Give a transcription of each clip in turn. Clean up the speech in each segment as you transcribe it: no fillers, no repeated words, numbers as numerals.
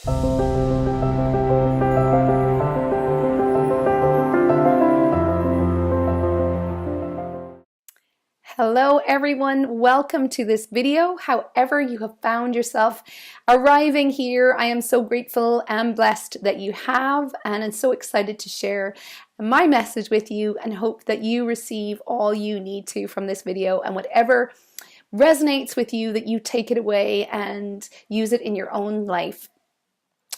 Hello everyone, welcome to this video. However you have found yourself arriving here, I am so grateful and blessed that you have, and I'm so excited to share my message with you and hope that you receive all you need to from this video, and whatever resonates with you, that you take it away and use it in your own life.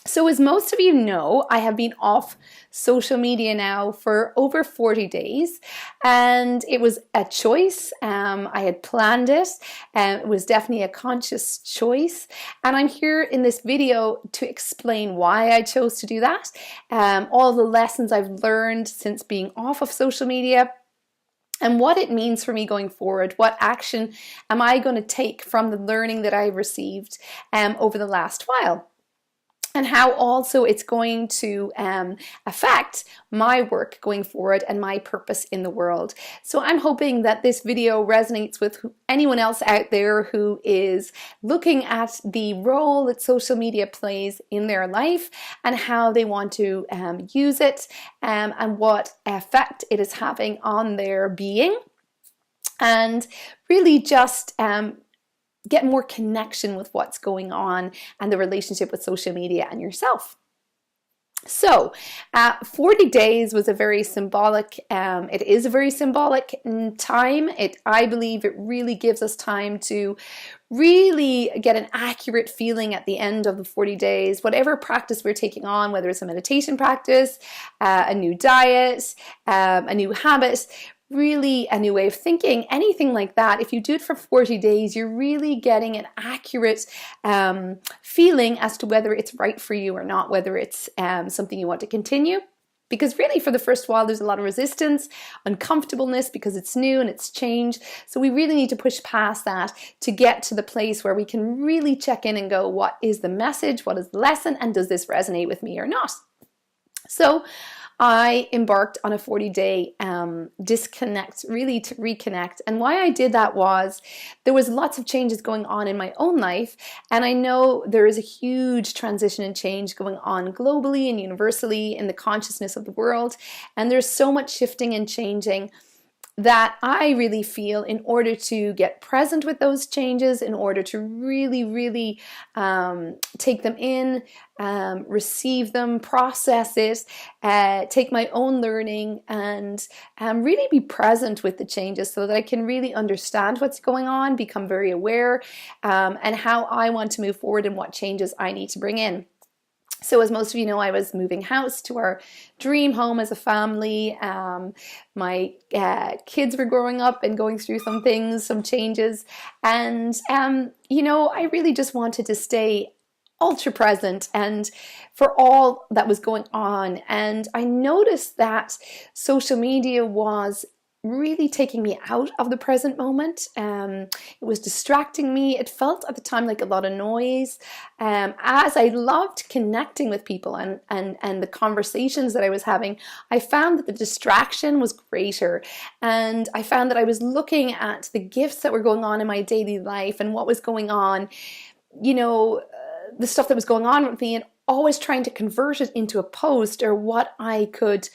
So as most of you know, I have been off social media now for over 40 days, and it was a choice. I had planned it, and it was definitely a conscious choice. And I'm here in this video to explain why I chose to do that, all the lessons I've learned since being off of social media, and what it means for me going forward. What action am I going to take from the learning that I've received over the last while? And how also it's going to affect my work going forward and my purpose in the world. So I'm hoping that this video resonates with anyone else out there who is looking at the role that social media plays in their life and how they want to use it, and what effect it is having on their being, and really just get more connection with what's going on and the relationship with social media and yourself. So 40 days was a very symbolic, it is a very symbolic time. I believe it really gives us time to really get an accurate feeling at the end of the 40 days, whatever practice we're taking on, whether it's a meditation practice, a new diet, a new habit, really a new way of thinking, anything like that. If you do it for 40 days, you're really getting an accurate feeling as to whether it's right for you or not, whether it's something you want to continue. Because really for the first while, there's a lot of resistance, uncomfortableness, because it's new and it's changed. So we really need to push past that to get to the place where we can really check in and go, what is the message? What is the lesson? And does this resonate with me or not? So I embarked on a 40-day disconnect, really to reconnect. And why I did that was there was lots of changes going on in my own life, and I know there is a huge transition and change going on globally and universally in the consciousness of the world, and there's so much shifting and changing that I really feel in order to get present with those changes, in order to really take them in, receive them, process it, take my own learning, and really be present with the changes so that I can really understand what's going on, become very aware, and how I want to move forward and what changes I need to bring in. So as most of you know, I was moving house to our dream home as a family. My kids were growing up and going through some things, some changes. And, you know, I really just wanted to stay ultra present and for all that was going on. And I noticed that social media was really taking me out of the present moment. It was distracting me. It felt at the time like a lot of noise. As I loved connecting with people and the conversations that I was having, I found that the distraction was greater. And I found that I was looking at the gifts that were going on in my daily life and what was going on, you know, the stuff that was going on with me, and always trying to convert it into a post or what I could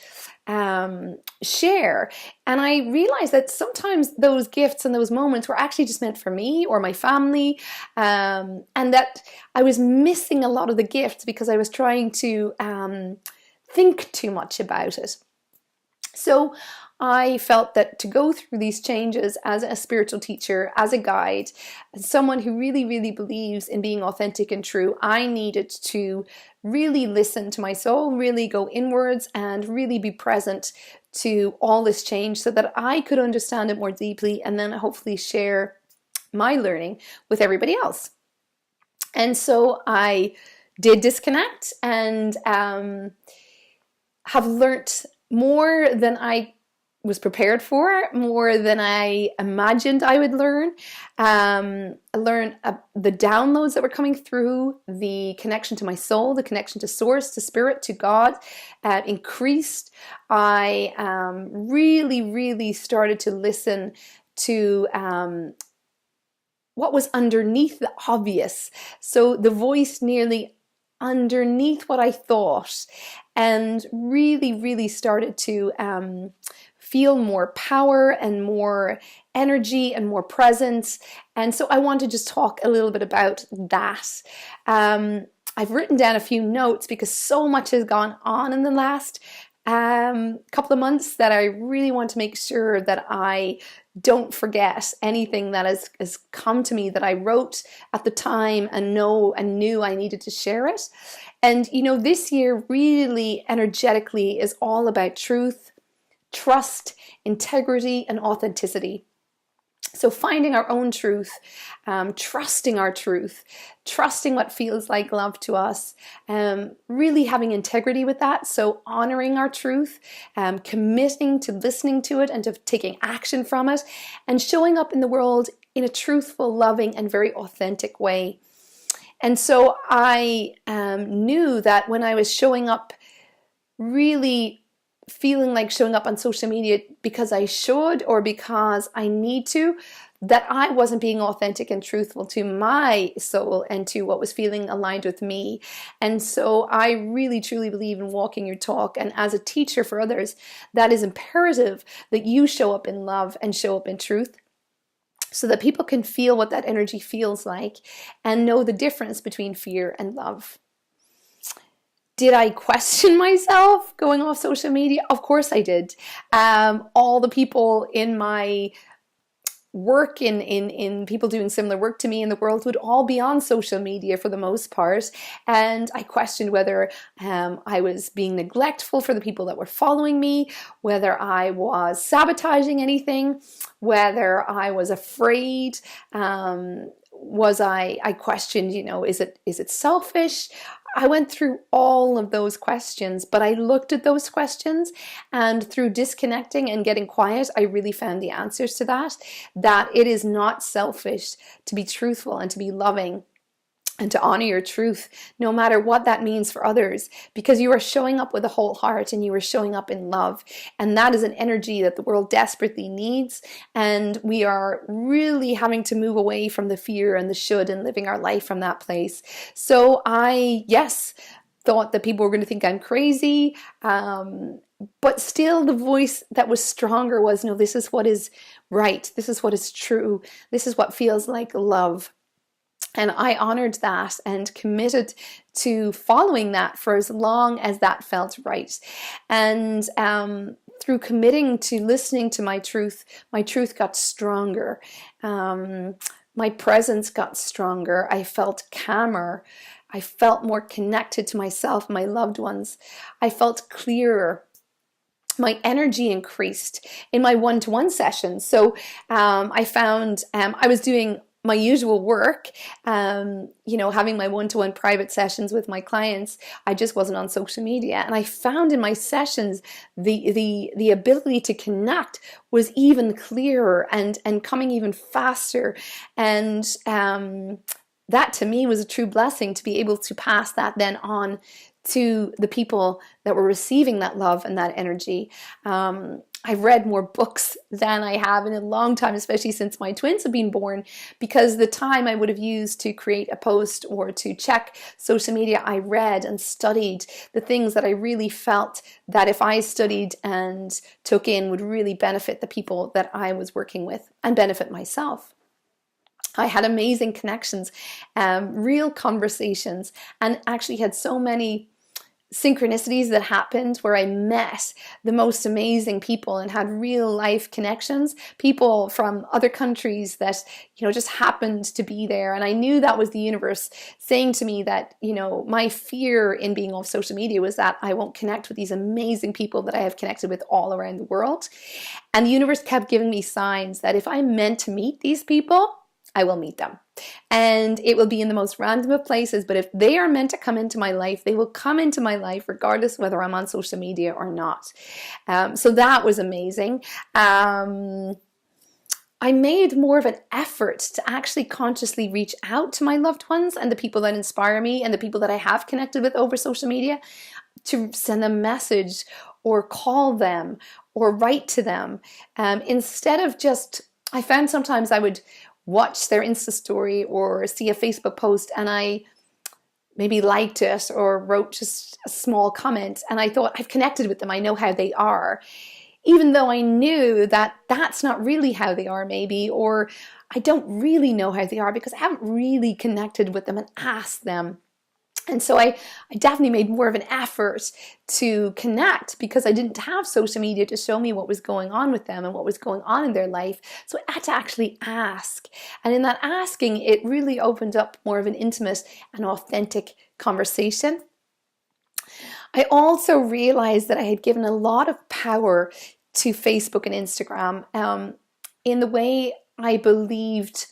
share. And I realized that sometimes those gifts and those moments were actually just meant for me or my family, and that I was missing a lot of the gifts because I was trying to think too much about it. So I felt that to go through these changes as a spiritual teacher, as a guide, as someone who really believes in being authentic and true, I needed to really listen to my soul, really go inwards, and really be present to all this change so that I could understand it more deeply and then hopefully share my learning with everybody else. And so I did disconnect and have learnt more than I was prepared for, more than I imagined I would learn. I learned the downloads that were coming through, the connection to my soul, the connection to source, to spirit, to God, increased. I really started to listen to what was underneath the obvious. So the voice nearly underneath what I thought, and really started to feel more power and more energy and more presence. And so I want to just talk a little bit about that. I've written down a few notes because so much has gone on in the last couple of months that I really want to make sure that I don't forget anything that has come to me that I wrote at the time and knew I needed to share it. And this year really energetically is all about truth, trust, integrity, and authenticity. So finding our own truth, trusting our truth, trusting what feels like love to us, really having integrity with that. So honoring our truth, committing to listening to it and to taking action from it, and showing up in the world in a truthful, loving, and very authentic way. And so I knew that when I was showing up, really feeling like showing up on social media because I should or because I need to, that I wasn't being authentic and truthful to my soul and to what was feeling aligned with me. And so I really truly believe in walking your talk. And as a teacher for others, that is imperative that you show up in love and show up in truth, so that people can feel what that energy feels like and know the difference between fear and love. Did I question myself going off social media? Of course I did. All the people in my work, in people doing similar work to me in the world, would all be on social media for the most part. And I questioned whether I was being neglectful for the people that were following me, whether I was sabotaging anything, whether I was afraid. I questioned, is it selfish? I went through all of those questions, but I looked at those questions, and through disconnecting and getting quiet, I really found the answers to that it is not selfish to be truthful and to be loving and to honor your truth, no matter what that means for others, because you are showing up with a whole heart and you are showing up in love. And that is an energy that the world desperately needs. And we are really having to move away from the fear and the should and living our life from that place. So I, thought that people were going to think I'm crazy. But still the voice that was stronger was, no, this is what is right. This is what is true. This is what feels like love. And I honored that and committed to following that for as long as that felt right. And through committing to listening to my truth got stronger. My presence got stronger. I felt calmer. I felt more connected to myself, my loved ones. I felt clearer. My energy increased in my one-to-one sessions. So I found I was doing my usual work, having my one-to-one private sessions with my clients. I just wasn't on social media, and I found in my sessions the ability to connect was even clearer and coming even faster, and that to me was a true blessing to be able to pass that then on to the people that were receiving that love and that energy. I've read more books than I have in a long time, especially since my twins have been born, because the time I would have used to create a post or to check social media, I read and studied the things that I really felt that if I studied and took in would really benefit the people that I was working with and benefit myself. I had amazing connections, real conversations, and actually had so many synchronicities that happened where I met the most amazing people and had real life connections, people from other countries that, just happened to be there. And I knew that was the universe saying to me that, my fear in being off social media was that I won't connect with these amazing people that I have connected with all around the world. And the universe kept giving me signs that if I'm meant to meet these people, I will meet them. And it will be in the most random of places, but if they are meant to come into my life, they will come into my life regardless whether I'm on social media or not. So that was amazing. I made more of an effort to actually consciously reach out to my loved ones and the people that inspire me and the people that I have connected with over social media, to send them a message or call them or write to them. Instead of just, I found sometimes I would watch their Insta story or see a Facebook post and I maybe liked it or wrote just a small comment, and I thought, I've connected with them, I know how they are, even though I knew that that's not really how they are, maybe, or I don't really know how they are because I haven't really connected with them and asked them. And so I definitely made more of an effort to connect because I didn't have social media to show me what was going on with them and what was going on in their life. So I had to actually ask. And in that asking, it really opened up more of an intimate and authentic conversation. I also realized that I had given a lot of power to Facebook and Instagram in the way I believed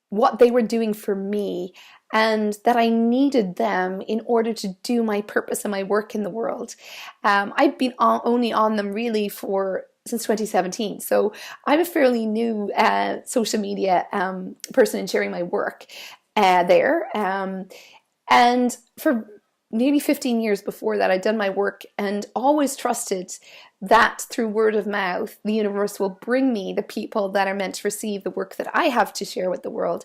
what they were doing for me, and that I needed them in order to do my purpose and my work in the world. I've been only on them really since 2017, so I'm a fairly new social media person in sharing my work there. And for maybe 15 years before that, I'd done my work and always trusted that through word of mouth, the universe will bring me the people that are meant to receive the work that I have to share with the world.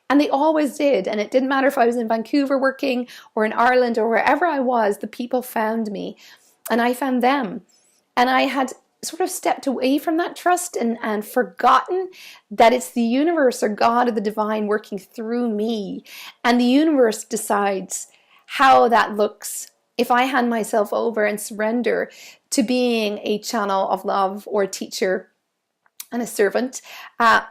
And they always did. And it didn't matter if I was in Vancouver working or in Ireland or wherever I was, the people found me and I found them. And I had sort of stepped away from that trust and forgotten that it's the universe or God or the divine working through me. And the universe decides how that looks. If I hand myself over and surrender to being a channel of love or a teacher and a servant,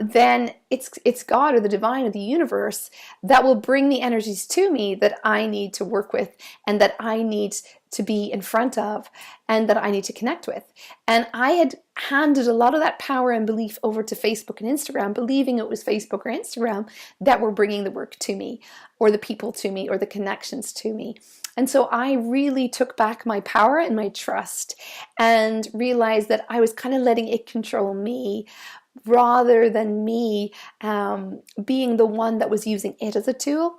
then it's God or the divine or the universe that will bring the energies to me that I need to work with and that I need to be in front of and that I need to connect with. And I had handed a lot of that power and belief over to Facebook and Instagram, believing it was Facebook or Instagram that were bringing the work to me or the people to me or the connections to me. And so I really took back my power and my trust and realized that I was kind of letting it control me rather than me being the one that was using it as a tool.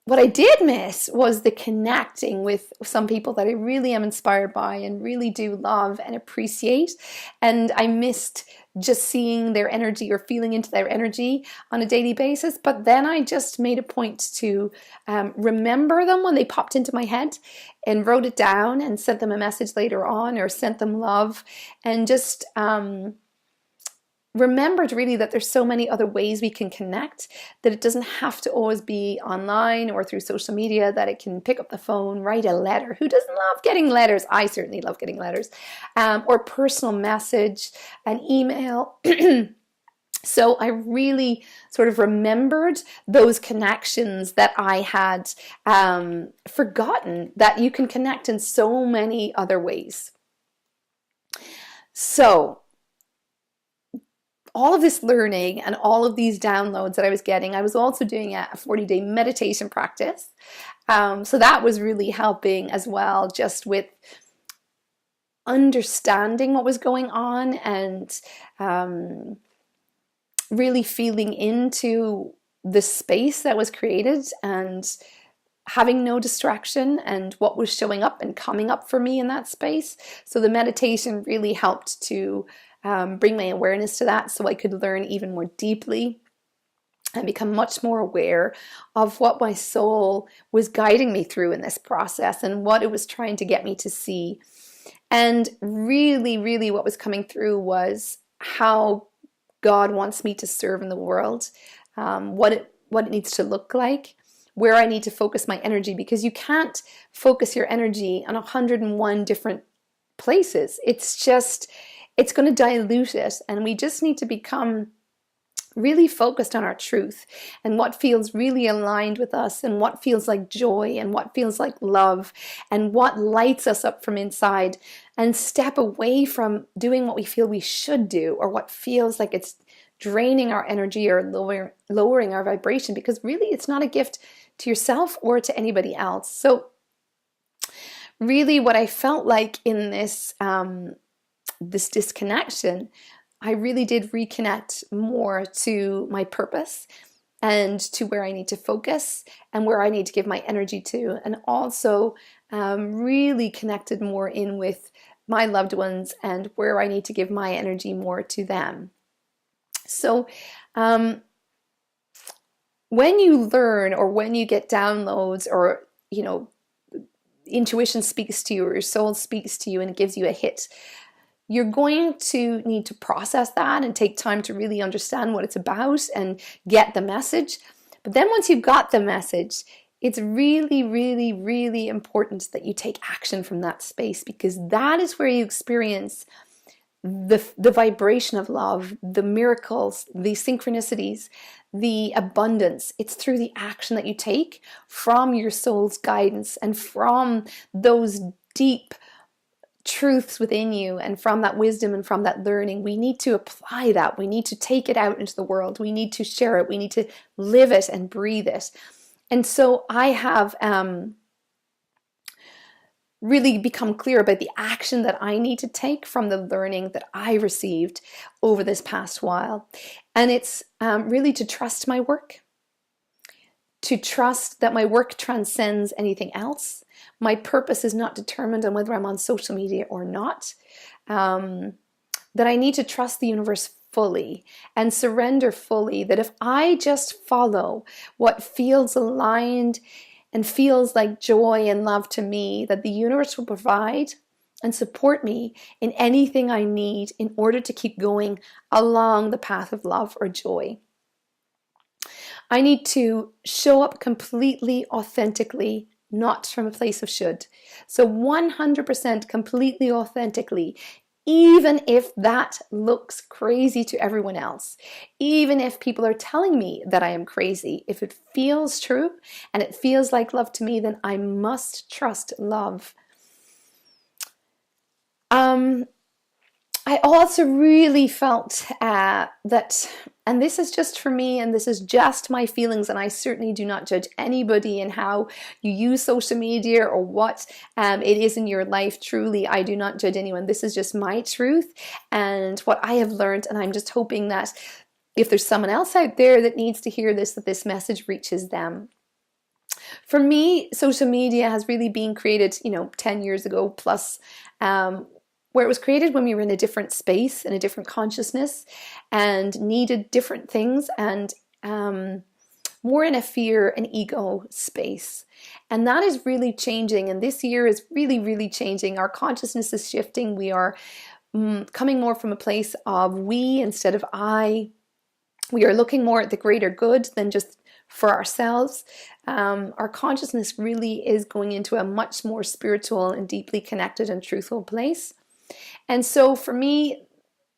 What I did miss was the connecting with some people that I really am inspired by and really do love and appreciate. And I missed just seeing their energy or feeling into their energy on a daily basis. But then I just made a point to remember them when they popped into my head and wrote it down and sent them a message later on or sent them love and just remembered really that there's so many other ways we can connect, that it doesn't have to always be online or through social media, that it can pick up the phone, write a letter. Who doesn't love getting letters? I certainly love getting letters, or personal message, an email. So I really sort of remembered those connections that I had forgotten, that you can connect in so many other ways. So all of this learning and all of these downloads that I was getting, I was also doing a 40-day meditation practice. So that was really helping as well, just with understanding what was going on and really feeling into the space that was created and having no distraction and what was showing up and coming up for me in that space. So the meditation really helped to bring my awareness to that so I could learn even more deeply and become much more aware of what my soul was guiding me through in this process and what it was trying to get me to see. And really, really what was coming through was how God wants me to serve in the world, what it needs to look like, where I need to focus my energy, because you can't focus your energy on 101 different places. It's going to dilute it, and we just need to become really focused on our truth and what feels really aligned with us and what feels like joy and what feels like love and what lights us up from inside, and step away from doing what we feel we should do or what feels like it's draining our energy or lowering our vibration, because really it's not a gift to yourself or to anybody else. So really what I felt like in this this disconnection, I really did reconnect more to my purpose and to where I need to focus and where I need to give my energy to, and also really connected more in with my loved ones and where I need to give my energy more to them. So when you learn, or when you get downloads, or intuition speaks to you, or your soul speaks to you and it gives you a hit, you're going to need to process that and take time to really understand what it's about and get the message. But then once you've got the message, it's really, really, really important that you take action from that space, because that is where you experience the vibration of love, the miracles, the synchronicities, the abundance. It's through the action that you take from your soul's guidance and from those deep truths within you, and from that wisdom and from that learning. We need to apply that. We need to take it out into the world. We need to share it. We need to live it and breathe it. And so I have really become clear about the action that I need to take from the learning that I received over this past while. And it's really to trust my work, to trust that my work transcends anything else. My purpose is not determined on whether I'm on social media or not. That I need to trust the universe fully and surrender fully, that if I just follow what feels aligned and feels like joy and love to me, that the universe will provide and support me in anything I need in order to keep going along the path of love or joy. I need to show up completely authentically, not from a place of should. So 100% completely authentically, even if that looks crazy to everyone else, even if people are telling me that I am crazy, if it feels true and it feels like love to me, then I must trust love. I also really felt that, and this is just for me, and this is just my feelings, and I certainly do not judge anybody in how you use social media or what it is in your life. Truly, I do not judge anyone. This is just my truth and what I have learned, and I'm just hoping that if there's someone else out there that needs to hear this, that this message reaches them. For me, social media has really been created, 10 years ago plus, where it was created when we were in a different space, in a different consciousness, and needed different things, and more in a fear and ego space. And that is really changing, and this year is really, really changing. Our consciousness is shifting. We are coming more from a place of we instead of I. We are looking more at the greater good than just for ourselves. Our consciousness really is going into a much more spiritual and deeply connected and truthful place. And so for me,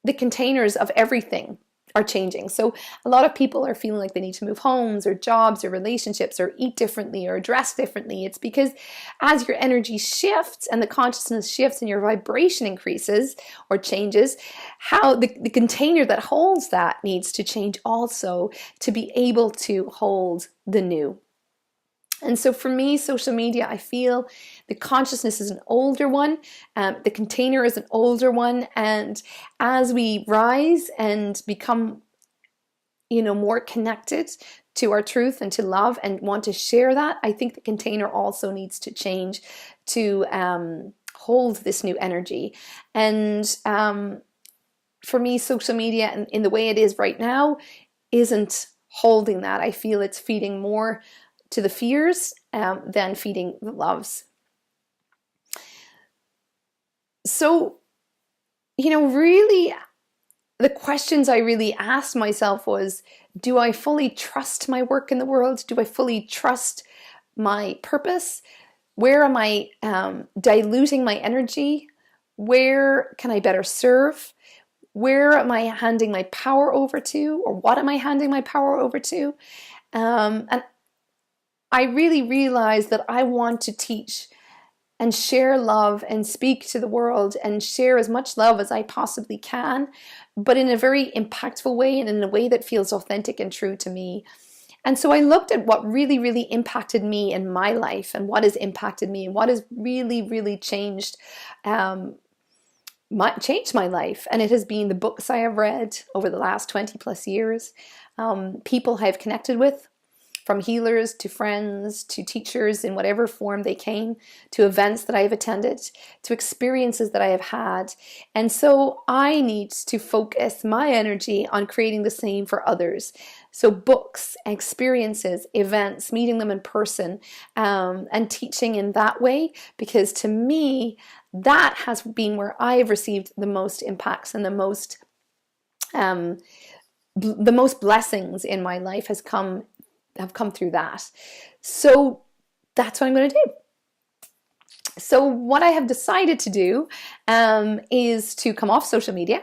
the containers of everything are changing. So a lot of people are feeling like they need to move homes or jobs or relationships or eat differently or dress differently. It's because as your energy shifts and the consciousness shifts and your vibration increases or changes, how the container that holds that needs to change also to be able to hold the new. And so for me, social media, I feel the consciousness is an older one, the container is an older one, and as we rise and become, more connected to our truth and to love and want to share that, I think the container also needs to change to hold this new energy. And for me, social media in the way it is right now isn't holding that. I feel it's feeding more to the fears than feeding the loves. So, really the questions I really asked myself was, do I fully trust my work in the world? Do I fully trust my purpose? Where am I diluting my energy? Where can I better serve? Where am I handing my power over to? Or what am I handing my power over to? And I really realized that I want to teach and share love and speak to the world and share as much love as I possibly can, but in a very impactful way and in a way that feels authentic and true to me. And so I looked at what really, really impacted me in my life and what has impacted me and what has really, really changed my life. And it has been the books I have read over the last 20 plus years, people I have connected with, from healers to friends to teachers in whatever form they came, to events that I have attended, to experiences that I have had. And so I need to focus my energy on creating the same for others. So books, experiences, events, meeting them in person, and teaching in that way, because to me, that has been where I've received the most impacts and the most blessings in my life have come through that. So that's what I'm going to do. So what I have decided to do is to come off social media.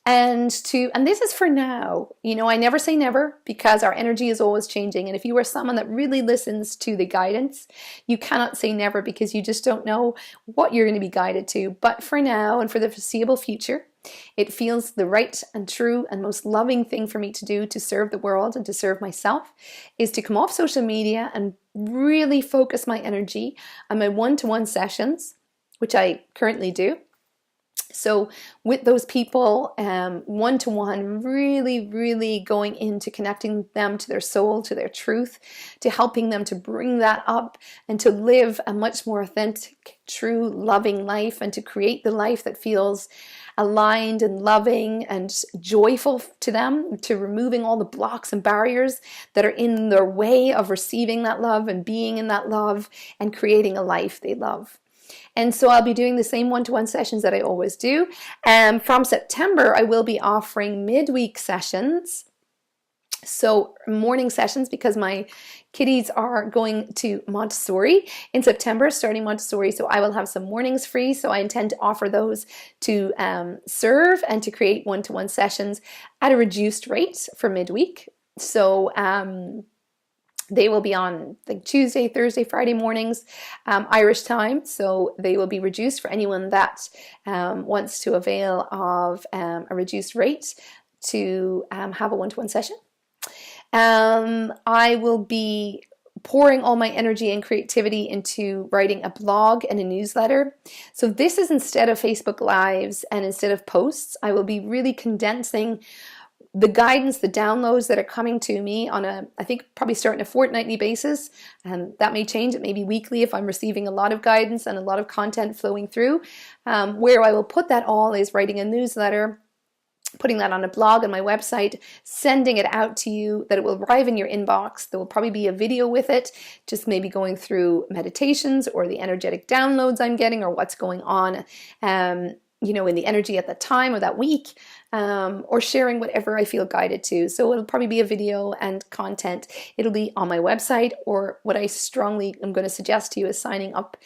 And this is for now. I never say never, because our energy is always changing. And if you are someone that really listens to the guidance, you cannot say never, because you just don't know what you're going to be guided to. But for now and for the foreseeable future, it feels the right and true and most loving thing for me to do to serve the world and to serve myself is to come off social media and really focus my energy on my one-to-one sessions, which I currently do. So with those people, one-to-one, really, really going into connecting them to their soul, to their truth, to helping them to bring that up and to live a much more authentic, true, loving life, and to create the life that feels aligned and loving and joyful to them, to removing all the blocks and barriers that are in their way of receiving that love and being in that love and creating a life they love. And so I'll be doing the same one-to-one sessions that I always do. From September, I will be offering midweek sessions. So morning sessions, because my kiddies are going to Montessori in September, starting Montessori. So I will have some mornings free. So I intend to offer those to serve and to create one-to-one sessions at a reduced rate for midweek. So they will be on like Tuesday, Thursday, Friday mornings, Irish time. So they will be reduced for anyone that wants to avail of a reduced rate to have a one-to-one session. I will be pouring all my energy and creativity into writing a blog and a newsletter. So this is instead of Facebook Lives and instead of posts, I will be really condensing the guidance, the downloads that are coming to me on I think probably starting a fortnightly basis, and that may change. It may be weekly if I'm receiving a lot of guidance and a lot of content flowing through. Where I will put that all is writing a newsletter, putting that on a blog on my website, sending it out to you, that it will arrive in your inbox. There will probably be a video with it, just maybe going through meditations or the energetic downloads I'm getting or what's going on, in the energy at the time or that week, or sharing whatever I feel guided to. So it'll probably be a video and content. It'll be on my website, or what I strongly am going to suggest to you is signing up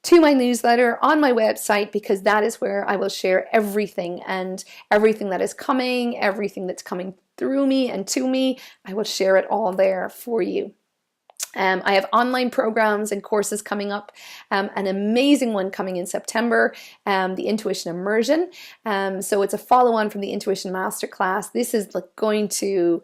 to my newsletter on my website, because that is where I will share everything and everything that is coming, everything that's coming through me and to me. I will share it all there for you. I have online programs and courses coming up, an amazing one coming in September, the Intuition Immersion. So it's a follow-on from the Intuition Masterclass. This is going to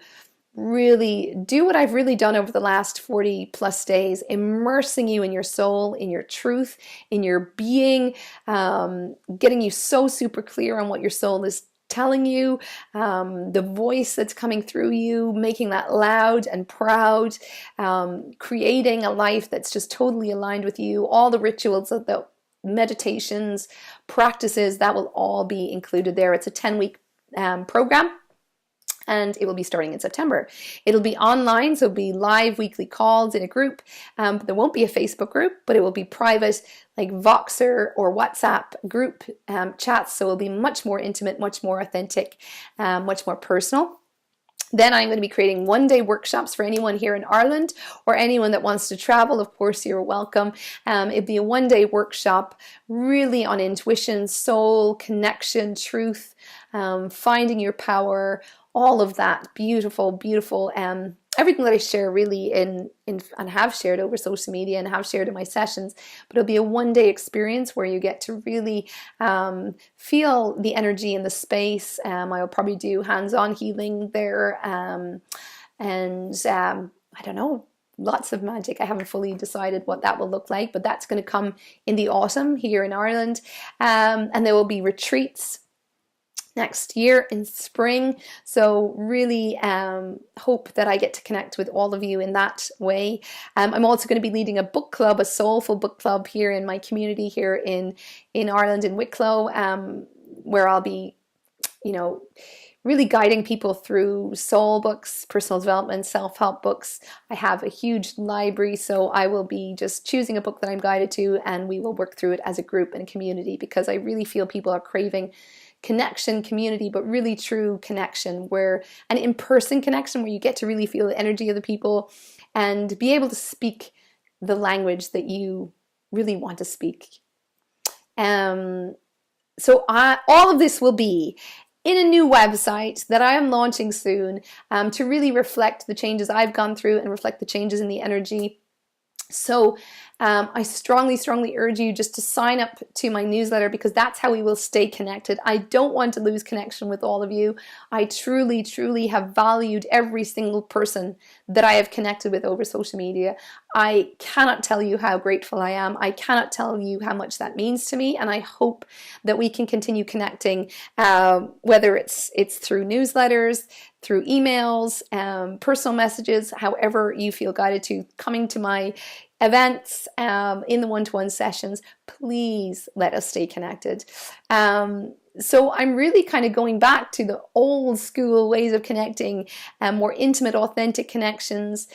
really do what I've really done over the last 40 plus days, immersing you in your soul, in your truth, in your being, getting you so super clear on what your soul is telling you, the voice that's coming through you, making that loud and proud, creating a life that's just totally aligned with you, all the rituals, the meditations, practices, that will all be included there. It's a 10-week program. And it will be starting in September. It'll be online, so it'll be live weekly calls in a group. There won't be a Facebook group, but it will be private, like Voxer or WhatsApp group chats. So it'll be much more intimate, much more authentic, much more personal. Then I'm going to be creating one-day workshops for anyone here in Ireland or anyone that wants to travel. Of course, you're welcome. It'll be a one-day workshop really on intuition, soul, connection, truth, finding your power, all of that beautiful, beautiful, everything that I share really in and have shared over social media and have shared in my sessions. But it'll be a one-day experience where you get to really feel the energy in the space. I'll probably do hands-on healing there, and I don't know, lots of magic. I haven't fully decided what that will look like, but that's going to come in the autumn here in Ireland. And there will be retreats. next year in spring. So really hope that I get to connect with all of you in that way. I'm also going to be leading a book club, a soulful book club here in my community here in Ireland, in Wicklow, where I'll be, you know, really guiding people through soul books, personal development, self-help books. I have a huge library, so I will be just choosing a book that I'm guided to, and we will work through it as a group and a community, because I really feel people are craving connection, community, but really true connection, where an in-person connection where you get to really feel the energy of the people and be able to speak the language that you really want to speak. So all of this will be in a new website that I am launching soon, to really reflect the changes I've gone through and reflect the changes in the energy. So I strongly, strongly urge you just to sign up to my newsletter, because that's how we will stay connected. I don't want to lose connection with all of you. I truly, truly have valued every single person that I have connected with over social media. I cannot tell you how grateful I am. I cannot tell you how much that means to me, and I hope that we can continue connecting, whether it's through newsletters, through emails, personal messages, however you feel guided to, coming to my events, in the one-to-one sessions. Please let us stay connected. So I'm really kind of going back to the old school ways of connecting, more intimate, authentic connections,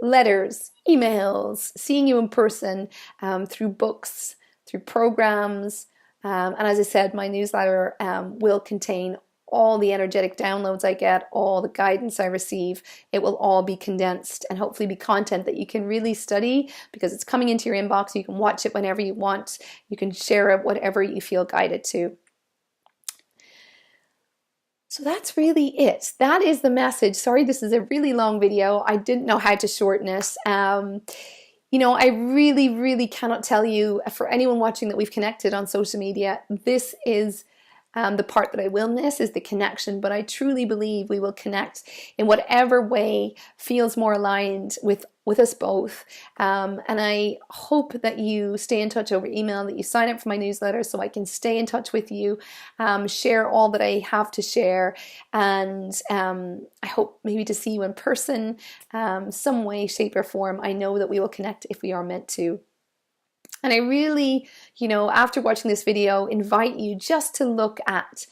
letters, emails, seeing you in person, through books, through programs. And as I said, my newsletter will contain all the energetic downloads I get, all the guidance I receive. It will all be condensed and hopefully be content that you can really study, because it's coming into your inbox. You can watch it whenever you want. You can share it whatever you feel guided to. So that's really it. That is the message. Sorry, this is a really long video. I didn't know how to shorten it. You know, I really, really cannot tell you, for anyone watching that we've connected on social media, this is the part that I will miss, is the connection, but I truly believe we will connect in whatever way feels more aligned with us both. And I hope that you stay in touch over email, that you sign up for my newsletter so I can stay in touch with you, share all that I have to share, and I hope maybe to see you in person, some way, shape or form. I know that we will connect if we are meant to. And I really, you know, after watching this video, invite you just to look at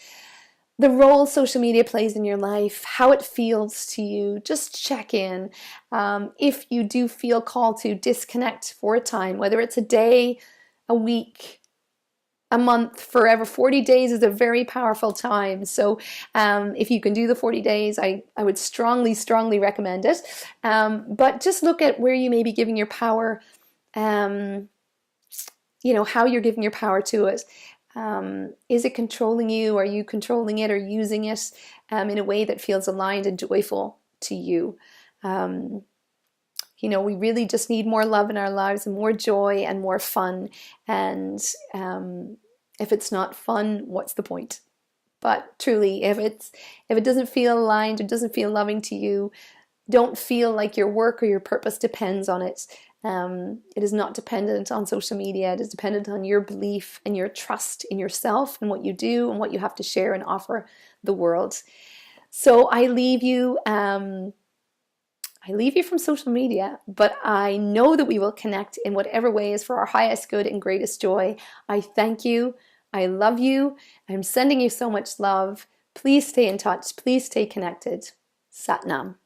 the role social media plays in your life, how it feels to you. Just check in. If you do feel called to disconnect for a time, whether it's a day, a week, a month, forever, 40 days is a very powerful time. So if you can do the 40 days, I would strongly, strongly recommend it. But just look at where you may be giving your power, you know, how you're giving your power to it. Is it controlling you? Are you controlling it or using it in a way that feels aligned and joyful to you? You know, we really just need more love in our lives and more joy and more fun. And if it's not fun, what's the point? But truly, if it doesn't feel aligned, it doesn't feel loving to you, don't feel like your work or your purpose depends on it. It is not dependent on social media. It is dependent on your belief and your trust in yourself and what you do and what you have to share and offer the world. So I leave you from social media, but I know that we will connect in whatever way is for our highest good and greatest joy. I thank you. I love you. I'm sending you so much love. Please stay in touch. Please stay connected. Sat Nam.